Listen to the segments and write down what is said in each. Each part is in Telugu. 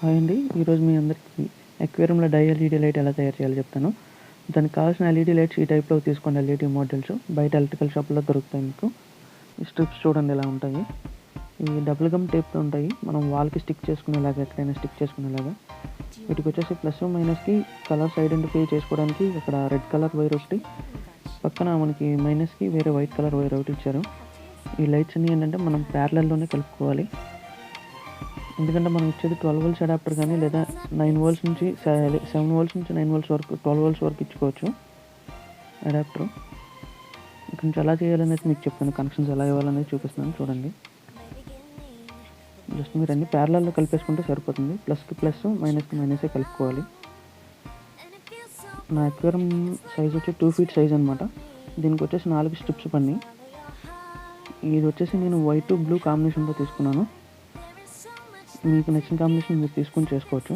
హాయ్ అండి. ఈరోజు మీ అందరికీ అక్వేరియంలో ఎల్ఈడి లైట్ ఎలా తయారు చేయాలో చెప్తాను. దానికి కావాల్సిన ఎల్ఈడి లైట్స్ ఈ టైప్లో తీసుకోండి. ఎల్ఈడి మోడల్స్ బయట ఎలక్ట్రికల్ షాప్లో దొరుకుతాయి మీకు. ఈ స్ట్రిప్స్ చూడండి ఎలా ఉంటాయి. ఇవి డబుల్ గమ్ టేప్తో ఉంటాయి. మనం వాల్కి స్టిక్ చేసుకునేలాగా, ఎక్కడైనా స్టిక్ చేసుకునేలాగా. వీటికి వచ్చేసి ప్లస్ మైనస్కి కలర్స్ ఐడెంటిఫై చేసుకోవడానికి ఇక్కడ రెడ్ కలర్ వైర్ ఒకటి, పక్కన మనకి మైనస్కి వేరే వైట్ కలర్ వైర్ ఒకటి ఇచ్చారు. ఈ లైట్స్ అన్నీ ఏంటంటే మనం ప్యారలల్లోనే కలుపుకోవాలి. ఎందుకంటే మనం ఇచ్చేది 12 volts అడాప్టర్ కానీ, లేదా 9 volts నుంచి 7 volts నుంచి 9 volts వరకు 12 volts వరకు ఇచ్చుకోవచ్చు అడాప్టర్. ఇక్కడ నుంచి ఎలా చేయాలనేది మీకు చెప్తాను. కనెక్షన్స్ ఎలా ఇవ్వాలనేది చూపిస్తున్నాను చూడండి. జస్ట్ మీరు అన్ని ప్యారలల్లో కలిపేసుకుంటే సరిపోతుంది. ప్లస్కి ప్లస్, మైనస్కి మైనసే కలుపుకోవాలి. నా అక్వేరియం సైజ్ వచ్చి 2 feet సైజ్ అనమాట. దీనికి వచ్చేసి 4 స్ట్రిప్స్ పడినాయి. ఇది వచ్చేసి నేను వైట్ బ్లూ కాంబినేషన్లో తీసుకున్నాను. మీకు నచ్చిన కాంబినేషన్ మీరు తీసుకొని చేసుకోవచ్చు.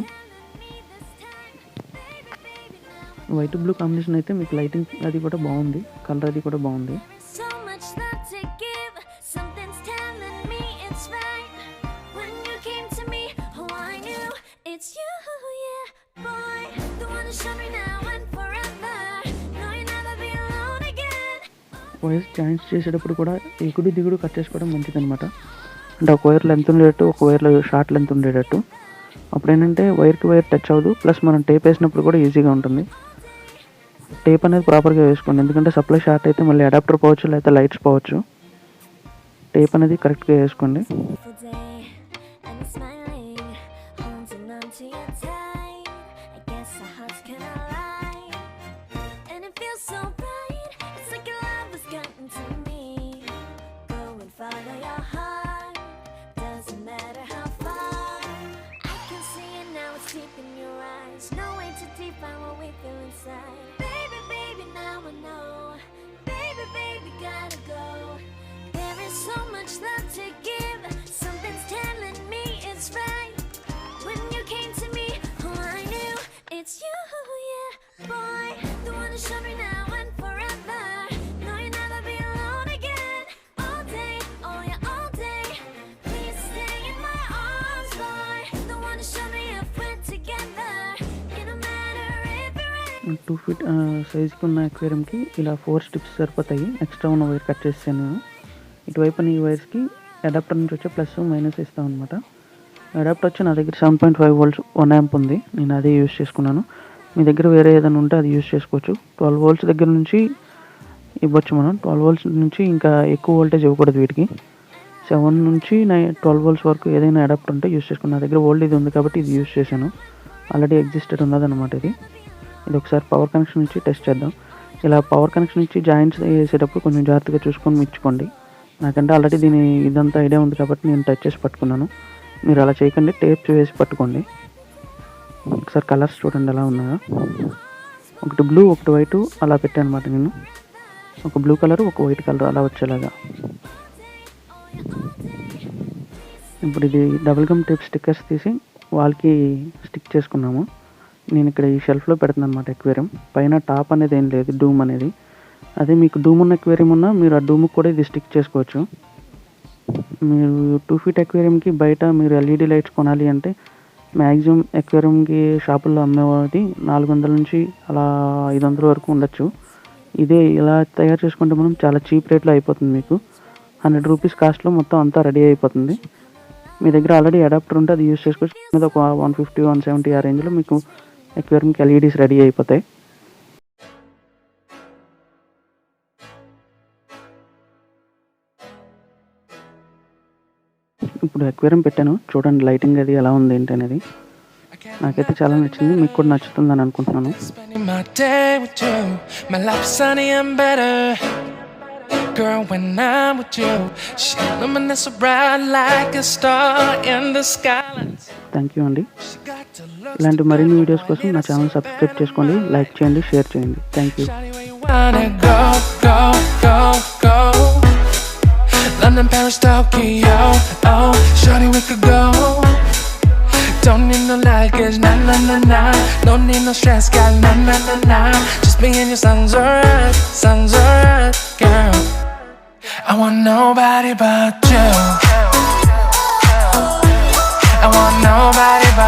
వైట్ బ్లూ కాంబినేషన్ అయితే మీకు లైటింగ్ అది కూడా బాగుంది, కలర్ అది కూడా బాగుంది. వైర్స్ జాయింట్స్ చేసేటప్పుడు కూడా ఎగుడు దిగుడు కట్ చేసుకోవడం మంచిదన్నమాట. అంటే ఒక వైర్ లెంత్ ఉండేటట్టు, ఒక వైర్లో షార్ట్ లెంత్ ఉండేటట్టు. అప్పుడు ఏంటంటే వైర్కి వైర్ టచ్ అవ్వదు, ప్లస్ మనం టేప్ వేసినప్పుడు కూడా ఈజీగా ఉంటుంది. టేప్ అనేది ప్రాపర్గా వేసుకోండి, ఎందుకంటే సప్లై షార్ట్ అయితే మళ్ళీ అడాప్టర్ పోవచ్చు, లేకపోతే లైట్స్ పోవచ్చు. టేప్ అనేది కరెక్ట్గా వేసుకోండి. టూ ఫీట్ సైజుకి ఉన్న అక్వేరియంకి ఇలా 4 స్ట్రిప్స్ సరిపోతాయి. ఎక్స్ట్రా ఉన్న వైర్ కట్ చేస్తాను నేను. ఇటువైపు ఈ వైర్స్కి అడాప్టర్ నుంచి వచ్చే ప్లస్ మైనస్ ఇస్తాం అనమాట. అడాప్టర్ వచ్చి నా దగ్గర 7.5 volts 1 amp ఉంది. నేను అదే యూజ్ చేసుకున్నాను. మీ దగ్గర వేరే ఏదైనా ఉంటే అది యూజ్ చేసుకోవచ్చు. 12 volts దగ్గర నుంచి ఇవ్వచ్చు మనం. 12 volts నుంచి ఇంకా ఎక్కువ వోల్టేజ్ ఇవ్వకూడదు వీటికి. 7 నుంచి 12 volts వరకు ఏదైనా అడాప్టర్ ఉంటే యూజ్ చేసుకున్నాను. నా దగ్గర ఓల్డ్ ఇది ఉంది కాబట్టి ఇది యూజ్ చేశాను. ఆల్రెడీ ఎగ్జిస్టెడ్ ఉన్నదన్నమాట ఇది. ఇది ఒకసారి పవర్ కనెక్షన్ నుంచి టెస్ట్ చేద్దాం. ఇలా పవర్ కనెక్షన్ నుంచి జాయింట్స్ వేసేటప్పుడు కొంచెం జాగ్రత్తగా చూసుకొని ఇచ్చుకోండి. నాకంటే ఆల్రెడీ ఇదంతా ఐడియా ఉంది కాబట్టి నేను టచ్ చేసి పట్టుకున్నాను. మీరు అలా చేయకండి, టేప్ వేసి పట్టుకోండి. ఒకసారి కలర్స్ చూడండి ఎలా ఉన్నాయో. ఒకటి బ్లూ, ఒకటి వైట్ అలా పెట్టాను అనమాట నేను. ఒక బ్లూ కలర్, ఒక వైట్ కలర్ అలా వచ్చేలాగా. ఇప్పుడు ఇది డబుల్ గమ్ టేప్ స్టిక్కర్స్ తీసి వాల్కి స్టిక్ చేసుకున్నాము. నేను ఇక్కడ ఈ షెల్ఫ్లో పెడుతున్నాను అనమాట అక్వేరియం. పైన టాప్ అనేది ఏం లేదు, డూమ్ అనేది. అదే మీకు డూమ్ ఉన్న అక్వేరియం ఉన్నా మీరు ఆ డూమ్కి కూడా ఇది స్టిక్ చేసుకోవచ్చు. మీరు 2 feet అక్వేరియంకి బయట మీరు ఎల్ఈడి లైట్స్ కొనాలి అంటే మ్యాక్సిమం అక్వేరియంకి షాపుల్లో అమ్మేది 400 నుంచి అలా 500 వరకు ఉండొచ్చు. ఇదే ఇలా తయారు చేసుకుంటే మనం చాలా చీప్ రేట్లో అయిపోతుంది. మీకు 100 rupees కాస్ట్లో మొత్తం అంతా రెడీ అయిపోతుంది. మీ దగ్గర ఆల్రెడీ అడాప్టర్ ఉంటే అది యూజ్ చేసుకోవచ్చు. మీద ఒక 150, 170 ఆ రేంజ్లో మీకు అక్వేరియంకి ఎల్ఈడీస్ రెడీ అయిపోతాయి. ఇప్పుడు అక్వేరియం పెట్టాను చూడండి, లైటింగ్ అది ఎలా ఉంది ఏంటి అనేది. నాకైతే చాలా నచ్చింది, మీకు కూడా నచ్చుతుందని అనుకుంటున్నాను. Girl, when I'm with you, she luminous so bright like a star in the sky. Thank you అండి. ఇలాంటి మరిన్ని వీడియోస్ కోసం నా ఛానల్ సబ్స్క్రైబ్ చేసుకోండి, లైక్ చేయండి, షేర్ చేయండి. Thank you. London, Paris, Tokyo, oh, shawty we could go. Don't need no luggage, nah, nah, nah, nah. No need no stress, girl, nah, nah, nah, nah. Just me and your son's alright, girl. I want nobody but you. I want nobody but